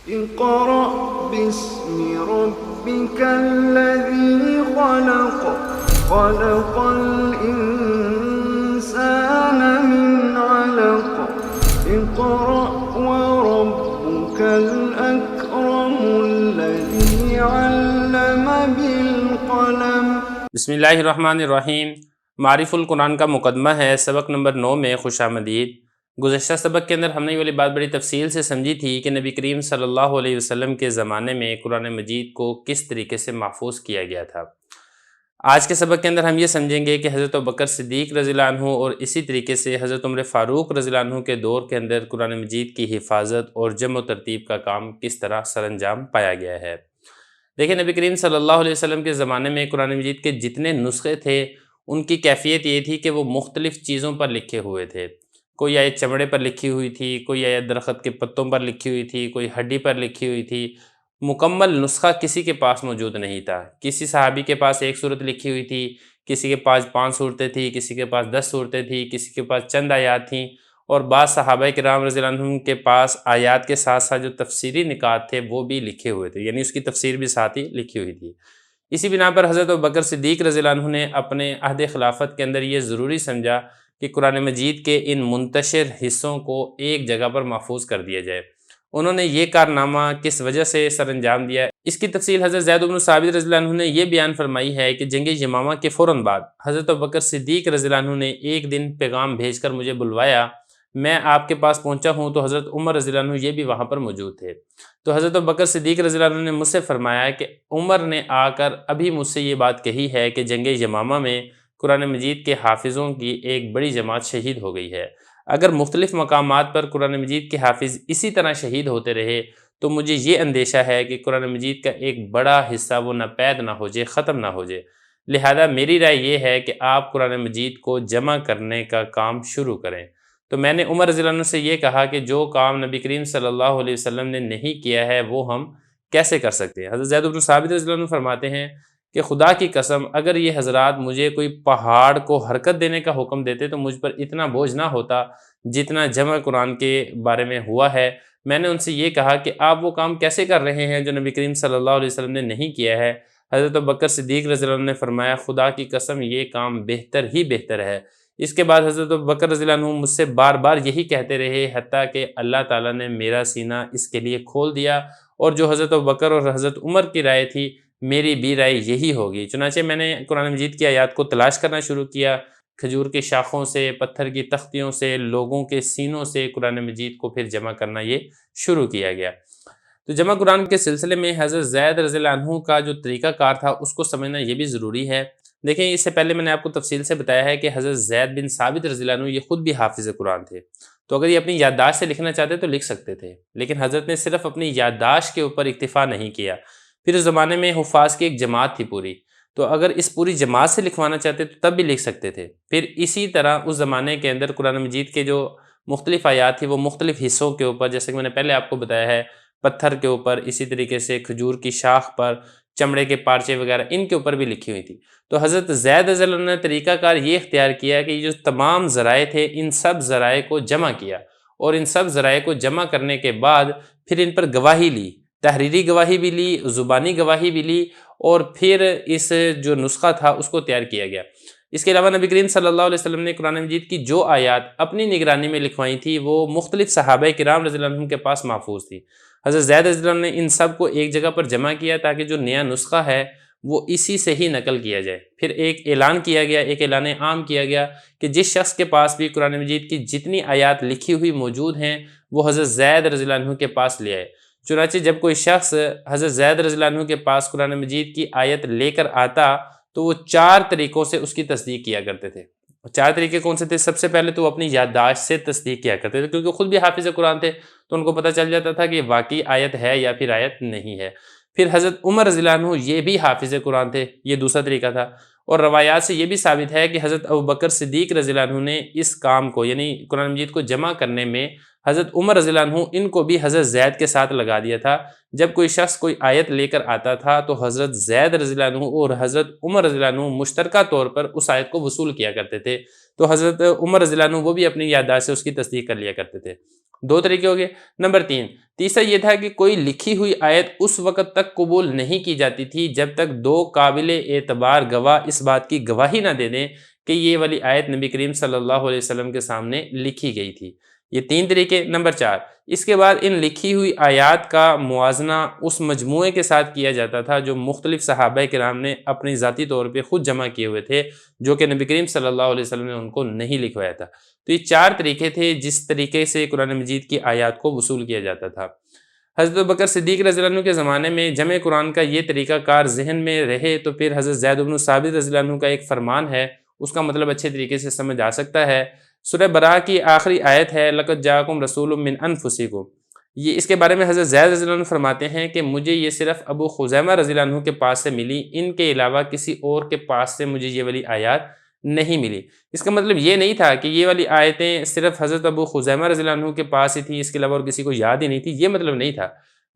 اقرأ باسم ربك الذي خلق خلق الإنسان من علق اقرأ وربك الأكرم الذي علم بالقلم۔ بسم اللہ الرحمن الرحیم۔ معرف القرآن کا مقدمہ ہے، سبق نمبر 9 میں خوش آمدید۔ گزشتہ سبق کے اندر ہم نے یہ والی بات بڑی تفصیل سے سمجھی تھی کہ نبی کریم صلی اللہ علیہ وسلم کے زمانے میں قرآن مجید کو کس طریقے سے محفوظ کیا گیا تھا۔ آج کے سبق کے اندر ہم یہ سمجھیں گے کہ حضرت ابوبکر صدیق رضی اللہ عنہ اور اسی طریقے سے حضرت عمر فاروق رضی اللہ عنہ کے دور کے اندر قرآن مجید کی حفاظت اور جمع و ترتیب کا کام کس طرح سر انجام پایا گیا ہے۔ دیکھیں، نبی کریم صلی اللہ علیہ وسلم کے زمانے میں قرآن مجید کے جتنے نسخے تھے ان کی کیفیت یہ تھی کہ وہ مختلف چیزوں پر لکھے ہوئے تھے۔ کوئی آیت چمڑے پر لکھی ہوئی تھی، کوئی آیت درخت کے پتوں پر لکھی ہوئی تھی، کوئی ہڈی پر لکھی ہوئی تھی۔ مکمل نسخہ کسی کے پاس موجود نہیں تھا۔ کسی صحابی کے پاس ایک صورت لکھی ہوئی تھی، کسی کے پاس 5 صورتیں تھیں، کسی کے پاس 10 صورتیں تھیں، کسی کے پاس چند آیات تھیں، اور بعض صحابہ کرام رضی اللہ عنہم کے پاس آیات کے ساتھ ساتھ جو تفسیری نکات تھے وہ بھی لکھے ہوئے تھے، یعنی اس کی تفسیر بھی ساتھ ہی لکھی ہوئی تھی۔ اسی بنا پر حضرت ابوبکر صدیق رضی اللہ عنہ نے اپنے عہد خلافت کے اندر یہ ضروری سمجھا کہ قرآن مجید کے ان منتشر حصوں کو ایک جگہ پر محفوظ کر دیا جائے۔ انہوں نے یہ کارنامہ کس وجہ سے سر انجام دیا، اس کی تفصیل حضرت زید بن ثابت رضی اللہ عنہ نے یہ بیان فرمائی ہے کہ جنگ یمامہ کے فوراً بعد حضرت ابوبکر صدیق رضی اللہ عنہ نے ایک دن پیغام بھیج کر مجھے بلوایا۔ میں آپ کے پاس پہنچا ہوں تو حضرت عمر رضی اللہ عنہ یہ بھی وہاں پر موجود تھے۔ تو حضرت ابوبکر صدیق رضی اللہ عنہ نے مجھ سے فرمایا کہ عمر نے آ کر ابھی مجھ سے یہ بات کہی ہے کہ جنگ یمامہ میں قرآن مجید کے حافظوں کی ایک بڑی جماعت شہید ہو گئی ہے۔ اگر مختلف مقامات پر قرآن مجید کے حافظ اسی طرح شہید ہوتے رہے تو مجھے یہ اندیشہ ہے کہ قرآن مجید کا ایک بڑا حصہ وہ ناپید نہ ہو جائے، ختم نہ ہو جائے۔ لہذا میری رائے یہ ہے کہ آپ قرآن مجید کو جمع کرنے کا کام شروع کریں۔ تو میں نے عمر رضی اللہ عنہ سے یہ کہا کہ جو کام نبی کریم صلی اللہ علیہ وسلم نے نہیں کیا ہے وہ ہم کیسے کر سکتے ہیں۔ حضرت زید بن ثابت رضی اللہ عنہ فرماتے ہیں کہ خدا کی قسم اگر یہ حضرات مجھے کوئی پہاڑ کو حرکت دینے کا حکم دیتے تو مجھ پر اتنا بوجھ نہ ہوتا جتنا جمع قرآن کے بارے میں ہوا ہے۔ میں نے ان سے یہ کہا کہ آپ وہ کام کیسے کر رہے ہیں جو نبی کریم صلی اللہ علیہ وسلم نے نہیں کیا ہے۔ حضرت ابوبکر صدیق رضی اللہ عنہ نے فرمایا خدا کی قسم یہ کام بہتر ہی بہتر ہے۔ اس کے بعد حضرت ابوبکر رضی اللہ عنہ مجھ سے بار بار یہی کہتے رہے حتیٰ کہ اللہ تعالیٰ نے میرا سینہ اس کے لیے کھول دیا، اور جو حضرت ابوبکر اور حضرت عمر کی رائے تھی میری بھی رائے یہی ہوگی۔ چنانچہ میں نے قرآن مجید کی آیات کو تلاش کرنا شروع کیا، کھجور کی شاخوں سے، پتھر کی تختیوں سے، لوگوں کے سینوں سے قرآن مجید کو پھر جمع کرنا یہ شروع کیا گیا۔ تو جمع قرآن کے سلسلے میں حضرت زید رضی اللہ عنہ کا جو طریقہ کار تھا اس کو سمجھنا یہ بھی ضروری ہے۔ دیکھیں، اس سے پہلے میں نے آپ کو تفصیل سے بتایا ہے کہ حضرت زید بن ثابت رضی اللہ عنہ یہ خود بھی حافظ قرآن تھے، تو اگر یہ اپنی یادداشت سے لکھنا چاہتے تو لکھ سکتے تھے، لیکن حضرت نے صرف اپنی یادداشت کے اوپر اکتفا نہیں کیا۔ پھر اس زمانے میں حفاظ کی ایک جماعت تھی پوری، تو اگر اس پوری جماعت سے لکھوانا چاہتے تو تب بھی لکھ سکتے تھے۔ پھر اسی طرح اس زمانے کے اندر قرآن مجید کے جو مختلف آیات تھی وہ مختلف حصوں کے اوپر، جیسے کہ میں نے پہلے آپ کو بتایا ہے، پتھر کے اوپر، اسی طریقے سے کھجور کی شاخ پر، چمڑے کے پارچے وغیرہ ان کے اوپر بھی لکھی ہوئی تھی۔ تو حضرت زید رضی اللہ عنہ نے طریقہ کار یہ اختیار کیا کہ یہ جو تمام ذرائع تھے ان سب ذرائع کو جمع کیا، اور ان سب ذرائع کو جمع کرنے کے بعد پھر ان پر گواہی لی، تحریری گواہی بھی لی، زبانی گواہی بھی لی، اور پھر اس جو نسخہ تھا اس کو تیار کیا گیا۔ اس کے علاوہ نبی کریم صلی اللہ علیہ وسلم نے قرآن مجید کی جو آیات اپنی نگرانی میں لکھوائی تھی وہ مختلف صحابہ کرام رضی اللہ عنہم کے پاس محفوظ تھی۔ حضرت زید رضی اللہ عنہ نے ان سب کو ایک جگہ پر جمع کیا تاکہ جو نیا نسخہ ہے وہ اسی سے ہی نقل کیا جائے۔ پھر ایک اعلان کیا گیا، ایک اعلان عام کیا گیا کہ جس شخص کے پاس بھی قرآن مجید کی جتنی آیات لکھی ہوئی موجود ہیں وہ حضرت زید رضی اللہ عنہ کے پاس لے آئے۔ چنانچہ جب کوئی شخص حضرت زید رضی اللہ عنہ کے پاس قرآن مجید کی آیت لے کر آتا تو وہ 4 طریقوں سے اس کی تصدیق کیا کرتے تھے۔ 4 طریقے کون سے تھے؟ سب سے پہلے تو وہ اپنی یادداشت سے تصدیق کیا کرتے تھے، کیونکہ خود بھی حافظ قرآن تھے تو ان کو پتہ چل جاتا تھا کہ واقعی آیت ہے یا پھر آیت نہیں ہے۔ پھر حضرت عمر رضی اللہ عنہ یہ بھی حافظ قرآن تھے، یہ دوسرا طریقہ تھا۔ اور روایات سے یہ بھی ثابت ہے کہ حضرت ابوبکر صدیق رضی اللہ عنہ نے اس کام کو، یعنی قرآن مجید کو جمع کرنے میں حضرت عمر رضی اللہ عنہ ان کو بھی حضرت زید کے ساتھ لگا دیا تھا۔ جب کوئی شخص کوئی آیت لے کر آتا تھا تو حضرت زید رضی اللہ عنہ اور حضرت عمر رضی اللہ عنہ مشترکہ طور پر اس آیت کو وصول کیا کرتے تھے، تو حضرت عمر رضی اللہ عنہ وہ بھی اپنی یادداشت سے اس کی تصدیق کر لیا کرتے تھے۔ دو طریقے ہو گئے۔ نمبر 3، تیسرا یہ تھا کہ کوئی لکھی ہوئی آیت اس وقت تک قبول نہیں کی جاتی تھی جب تک دو قابل اعتبار گواہ اس بات کی گواہی نہ دے دیں کہ یہ والی آیت نبی کریم صلی اللہ علیہ وسلم کے سامنے لکھی گئی تھی۔ یہ 3 طریقے۔ نمبر 4، اس کے بعد ان لکھی ہوئی آیات کا موازنہ اس مجموعے کے ساتھ کیا جاتا تھا جو مختلف صحابہ کرام نے اپنی ذاتی طور پہ خود جمع کیے ہوئے تھے، جو کہ نبی کریم صلی اللہ علیہ وسلم نے ان کو نہیں لکھوایا تھا۔ تو یہ 4 طریقے تھے جس طریقے سے قرآن مجید کی آیات کو وصول کیا جاتا تھا۔ حضرت ابوبکر صدیق رضی اللہ عنہ کے زمانے میں جمع قرآن کا یہ طریقہ کار ذہن میں رہے تو پھر حضرت زید بن ثابت رضی اللہ عنہ کا ایک فرمان ہے، اس کا مطلب اچھے طریقے سے سمجھ آ سکتا ہے۔ سورہ براء کی آخری آیت ہے لَقَدْ جَاءَكُمْ رَسُولٌ مِّنْ أَنفُسِكُمْ۔ یہ اس کے بارے میں حضرت زید رضی اللہ عنہ فرماتے ہیں کہ مجھے یہ صرف ابو خزیمہ رضی اللہ عنہ کے پاس سے ملی، ان کے علاوہ کسی اور کے پاس سے مجھے یہ والی آیات نہیں ملی۔ اس کا مطلب یہ نہیں تھا کہ یہ والی آیتیں صرف حضرت ابو خزیمہ رضی اللہ عنہ کے پاس ہی تھیں، اس کے علاوہ اور کسی کو یاد ہی نہیں تھی، یہ مطلب نہیں تھا،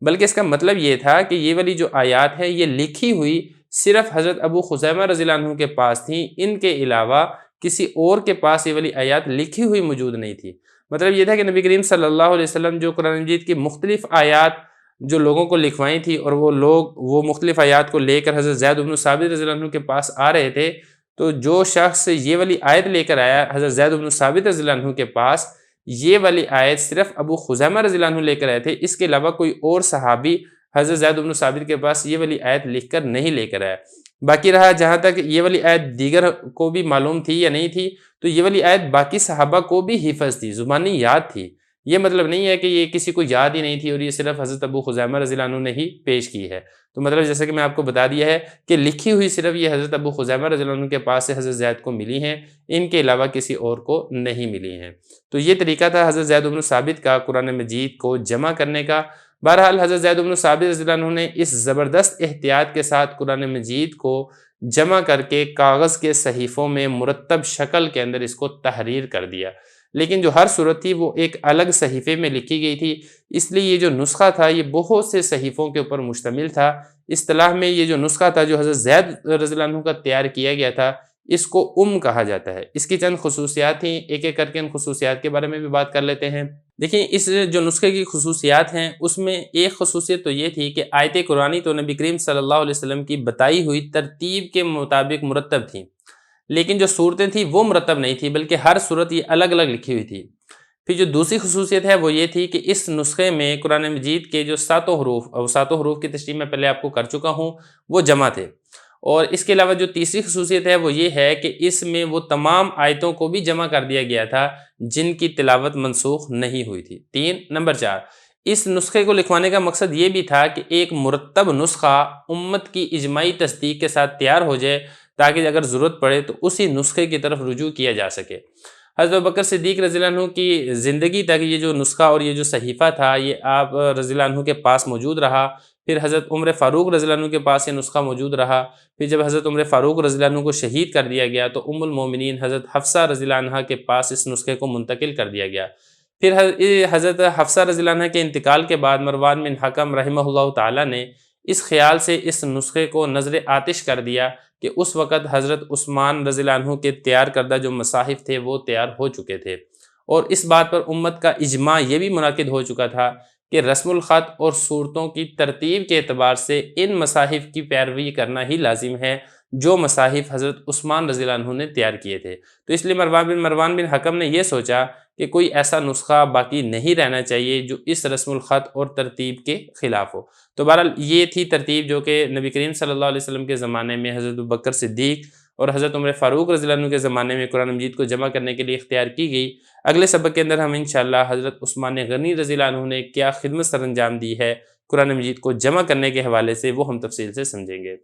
بلکہ اس کا مطلب یہ تھا کہ یہ والی جو آیات ہے یہ لکھی ہوئی صرف حضرت ابو خزیمہ رضی اللہ عنہ کے پاس تھیں، ان کے علاوہ کسی اور کے پاس یہ والی آیات لکھی ہوئی موجود نہیں تھی۔ مطلب یہ تھا کہ نبی کریم صلی اللہ علیہ وسلم جو قرآن مجید کی مختلف آیات جو لوگوں کو لکھوائی تھی اور وہ لوگ وہ مختلف آیات کو لے کر حضرت زید بن ثابت رضی اللہ عنہ کے پاس آ رہے تھے، تو جو شخص یہ والی آیت لے کر آیا حضرت زید بن ثابت رضی اللہ عنہ کے پاس، یہ والی آیت صرف ابو خزیمہ رضی اللہ عنہ لے کر آئے تھے، اس کے علاوہ کوئی اور صحابی حضرت زید بن ثابت کے پاس یہ والی آیت لکھ کر نہیں لے کر آیا۔ باقی رہا جہاں تک یہ والی آیت دیگر کو بھی معلوم تھی یا نہیں تھی، تو یہ والی آیت باقی صحابہ کو بھی حفظ تھی، زبانی یاد تھی۔ یہ مطلب نہیں ہے کہ یہ کسی کو یاد ہی نہیں تھی اور یہ صرف حضرت ابو خزیمہ رضی اللہ عنہ نے ہی پیش کی ہے۔ تو مطلب جیسا کہ میں آپ کو بتا دیا ہے کہ لکھی ہوئی صرف یہ حضرت ابو خزیمہ رضی اللہ عنہ کے پاس سے حضرت زید کو ملی ہیں، ان کے علاوہ کسی اور کو نہیں ملی ہیں۔ تو یہ طریقہ تھا حضرت زید بن ثابت کا قرآن مجید کو جمع کرنے کا۔ بہرحال حضرت زید بن ثابت رضی اللہ عنہ نے اس زبردست احتیاط کے ساتھ قرآن مجید کو جمع کر کے کاغذ کے صحیفوں میں مرتب شکل کے اندر اس کو تحریر کر دیا، لیکن جو ہر صورت تھی وہ ایک الگ صحیفے میں لکھی گئی تھی، اس لیے یہ جو نسخہ تھا یہ بہت سے صحیفوں کے اوپر مشتمل تھا۔ اصطلاح میں یہ جو نسخہ تھا جو حضرت زید رضی اللہ عنہ کا تیار کیا گیا تھا، اس کو کہا جاتا ہے۔ اس کی چند خصوصیات تھیں، ایک ایک کر کے ان خصوصیات کے بارے میں بھی بات کر لیتے ہیں۔ دیکھیں اس جو نسخے کی خصوصیات ہیں اس میں ایک خصوصیت تو یہ تھی کہ آیت قرآنی تو نبی کریم صلی اللہ علیہ وسلم کی بتائی ہوئی ترتیب کے مطابق مرتب تھیں، لیکن جو صورتیں تھیں وہ مرتب نہیں تھی، بلکہ ہر صورت یہ الگ الگ لکھی ہوئی تھی۔ پھر جو دوسری خصوصیت ہے وہ یہ تھی کہ اس نسخے میں قرآن مجید کے جو 7 حروف کی تشریح میں پہلے آپ کو کر چکا ہوں وہ جمع تھے، اور اس کے علاوہ جو تیسری خصوصیت ہے وہ یہ ہے کہ اس میں وہ تمام آیتوں کو بھی جمع کر دیا گیا تھا جن کی تلاوت منسوخ نہیں ہوئی تھی۔ 3 نمبر 4، اس نسخے کو لکھوانے کا مقصد یہ بھی تھا کہ ایک مرتب نسخہ امت کی اجماعی تصدیق کے ساتھ تیار ہو جائے تاکہ اگر ضرورت پڑے تو اسی نسخے کی طرف رجوع کیا جا سکے۔ حضرت ابوبکر صدیق رضی اللہ عنہ کی زندگی تک یہ جو نسخہ اور یہ جو صحیفہ تھا یہ آپ رضی اللہ عنہ کے پاس موجود رہا۔ پھر حضرت عمر فاروق رضی اللہ عنہ کے پاس یہ نسخہ موجود رہا۔ پھر جب حضرت عمر فاروق رضی اللہ عنہ کو شہید کر دیا گیا تو ام المومنین حضرت حفصہ رضی اللہ عنہ کے پاس اس نسخے کو منتقل کر دیا گیا۔ پھر حضرت حفصہ رضی اللہ عنہ کے انتقال کے بعد مروان بن حکم رحمہ اللہ تعالیٰ نے اس خیال سے اس نسخے کو نظر آتش کر دیا کہ اس وقت حضرت عثمان رضی اللہ عنہ کے تیار کردہ جو مصاحف تھے وہ تیار ہو چکے تھے، اور اس بات پر امت کا اجماع یہ بھی منعقد ہو چکا تھا کہ رسم الخط اور صورتوں کی ترتیب کے اعتبار سے ان مصاحف کی پیروی کرنا ہی لازم ہے جو مصاحف حضرت عثمان رضی اللہ عنہ نے تیار کیے تھے۔ تو اس لیے مروان بن حکم نے یہ سوچا کہ کوئی ایسا نسخہ باقی نہیں رہنا چاہیے جو اس رسم الخط اور ترتیب کے خلاف ہو۔ تو بہرحال یہ تھی ترتیب جو کہ نبی کریم صلی اللہ علیہ وسلم کے زمانے میں حضرت ابوبکر صدیق اور حضرت عمر فاروق رضی اللہ عنہ کے زمانے میں قرآن مجید کو جمع کرنے کے لیے اختیار کی گئی۔ اگلے سبق کے اندر ہم انشاءاللہ حضرت عثمان غنی رضی اللہ عنہ نے کیا خدمت سر انجام دی ہے قرآن مجید کو جمع کرنے کے حوالے سے وہ ہم تفصیل سے سمجھیں گے۔